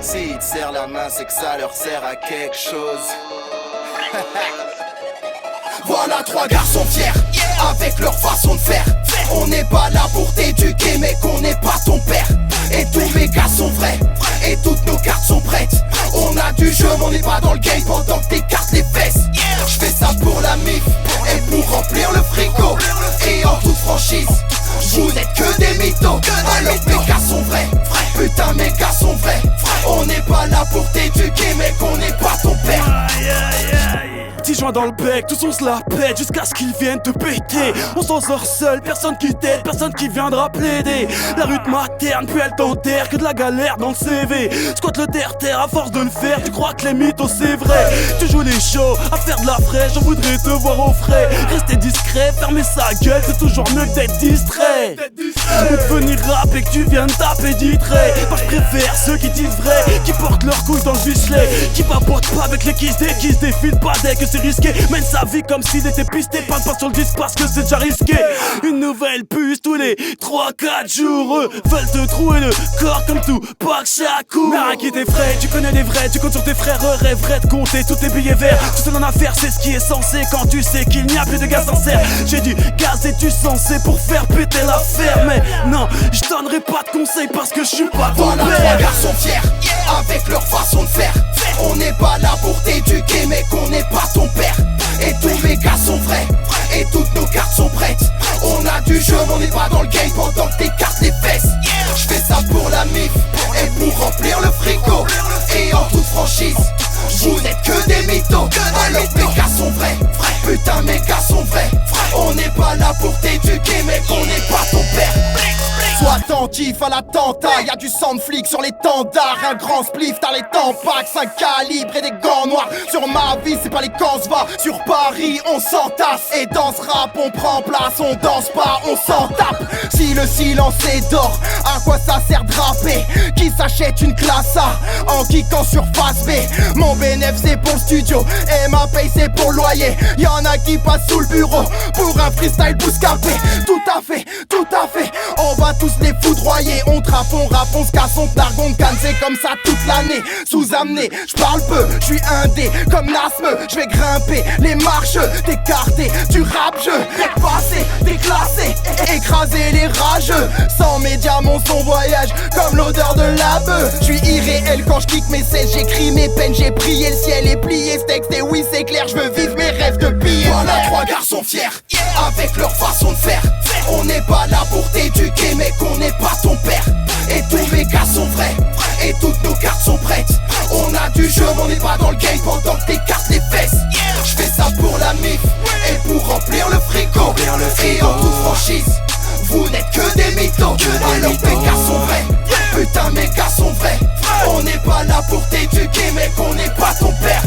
S'ils te serrent la main, c'est que ça leur sert à quelque chose. Voilà trois garçons fiers, avec leur façon de faire. On n'est pas là pour t'éduquer, mais qu'on n'est pas ton père. Et tous mes gars sont vrais, et toutes nos cartes sont prêtes. On a du jeu, mais on n'est pas dans le game pendant que t'écartes les fesses. Je fais ça pour la mif, et pour remplir le frigo. Et en toute franchise, vous n'êtes que des mythos. Alors mes gars sont vrais, putain mes gars sont vrais. On n'est pas là pour t'éduquer, mais qu'on n'est pas ton père. Petit joint dans le bec, tous on se la pète jusqu'à ce qu'ils viennent te péter. On s'en sort seul, personne qui t'aide, personne qui viendra plaider. La rue te materne, puis elle t'enterre, que de la galère dans le CV. Squatte le terre-terre à force de le faire, tu crois que les mythos c'est vrai. Tu joues les shows, à faire de la fraîche, on voudrait te voir au frais. Rester discret, fermer sa gueule, c'est toujours mieux que d'être distrait. Ou de venir rapper que tu viens de taper d'itrait. Moi je préfère ceux qui disent vrai, qui portent leurs couilles dans le fichelet, qui papotent pas avec les qui se défilent pas dès que c'est risqué. Mène sa vie comme s'il était pisté, pas sur le disque parce que c'est déjà risqué. Une nouvelle puce tous les 3-4 jours. Eux veulent te trouer le corps comme tout, pas que chaque coup. Mais rien qui t'effraie, tu connais les vrais, tu comptes sur tes frères, rêveraient de compter tous tes billets verts. Tout seul en affaire, c'est ce qui est censé quand tu sais qu'il n'y a plus de gaz sincère. J'ai du gaz et du sensé pour faire péter l'affaire. Mais non, je donnerai pas de conseils parce que je suis pas ton père. Voilà trois garçons fiers, avec leur façon de faire. On n'est pas là pour t'éduquer, mais qu'on n'est pas ton père. Et tous mes gars sont vrais, et toutes nos cartes sont prêtes. On a du jeu, mais on n'est pas dans le game pendant que t'écartes les fesses. Je fais ça pour la mif, et pour remplir le frigo. Et en toute franchise, vous n'êtes que des mythos. Alors mes gars sont vrais, putain mes gars sont vrais. On n'est pas là pour t'éduquer, mais qu'on n'est pas ton père. Sois attentif à l'attentat, y'a du sang de flic sur l'étendard. Un grand spliff, t'as les tampax, 5 calibres et des gants noirs. Sur ma vie, c'est pas les camps se va. Sur Paris, on s'entasse. Et dans ce rap, on prend place, on danse pas, on s'en tape. Si le silence est d'or, à quoi ça sert de rapper? Qui s'achète une classe A en kickant sur face B? Mon bénéf c'est pour le studio, et ma paye c'est pour le loyer. Y'en a qui passent sous le bureau pour un freestyle bouscapé. Tout à fait, on va tous les foudroyer. On trappe, on rappe, on se casse, on targue, on canne. C'est comme ça toute l'année, sous-amené. J'parle peu, j'suis indé comme Nasme. J'vais grimper les marches, t'écarter du rap-jeu. Dépasser, déclasser, écraser les rageux. Sans mes diamants, son voyage comme l'odeur de la bœuf. J'suis irréel quand j'kick mes 16. J'écris mes peines, j'ai prié le ciel et plié ce texte. Et oui c'est clair, j'veux vivre mes rêves de pire. Voilà trois garçons fiers, avec leur façon de faire. On n'est pas là pour t'éduquer, mais qu'on n'est pas ton père. Et tous mes gars sont vrais, et toutes nos cartes sont prêtes. On a du jeu, mais on n'est pas dans le game pendant que t'écartes les fesses. Je fais ça pour la mif, et pour remplir le frigo. Et en toute franchise, vous n'êtes que des mythos. Alors mes gars sont vrais, putain mes gars sont vrais. On n'est pas là pour t'éduquer, mais qu'on n'est pas ton père.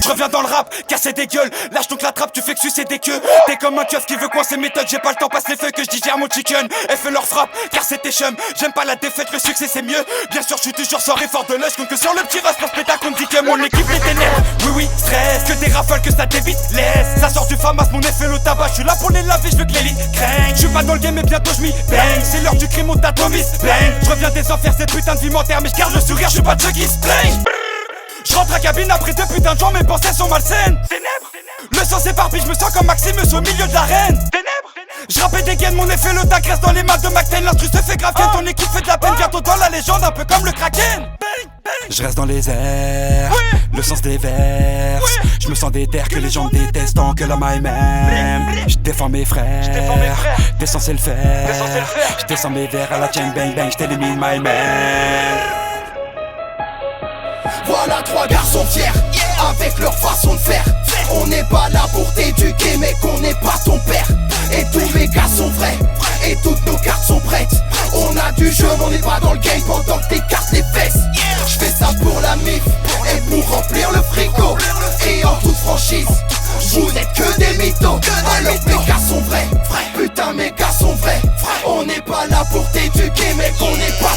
Je reviens dans le rap, casser des gueules, lâche donc la trappe, tu fais que sucer des queues. T'es comme un keuf qui veut coincer méthode, j'ai pas le temps, passe les feux que je digère mon chicken. Et fais leur frappe, car c'était chum, j'aime pas la défaite, le succès c'est mieux. Bien sûr, je suis toujours sort et fort de l'œil, que sur le petit reste pour spectacle, on me dit que mon équipe les ténèbres. Oui, stress, que des rafales, que ça t'évite, laisse. Ça sort du famas, mon effet le tabac, je suis là pour les laver, je veux que les lits craignent. Je suis pas dans le game, mais bientôt je m'y bang. C'est l'heure du crime, on t'atomise, bang. Je reviens des enfers, cette putain de vie m'enterre, mais je garde le sourire, je suis pas de ceux qui se plaignent. Je rentre à cabine après 2 putains de jours, mes pensées sont malsaines. Ténèbres. Le sang s'éparpille, je me sens comme Maximus au milieu de l'arène. Ténèbres. Je rappe et dégaine, mon effet le tac reste dans les mains de McTain. L'instru se fait grave, ton équipe fait de la peine. Bientôt dans la légende, un peu comme le Kraken. Je reste dans les airs, le sens des vers. Je me sens déter que les gens me détestent tant que la maille m'aime. Je défends mes frères, t'es censé le faire. Je descends mes vers à la chain bang bang, je t'élimine my man. Voilà trois garçons fiers, avec leur façon de faire. On n'est pas là pour t'éduquer, mais qu'on n'est pas ton père. Et tous mes gars sont vrais, et toutes nos cartes sont prêtes. On a du jeu, mais on n'est pas dans le game pendant que t'écartes les fesses. Je fais ça pour la mif, et pour remplir le frigo. Et en toute franchise, vous n'êtes que des mythos. Alors mes gars sont vrais, putain mes gars sont vrais. On n'est pas là pour t'éduquer, mais qu'on n'est pas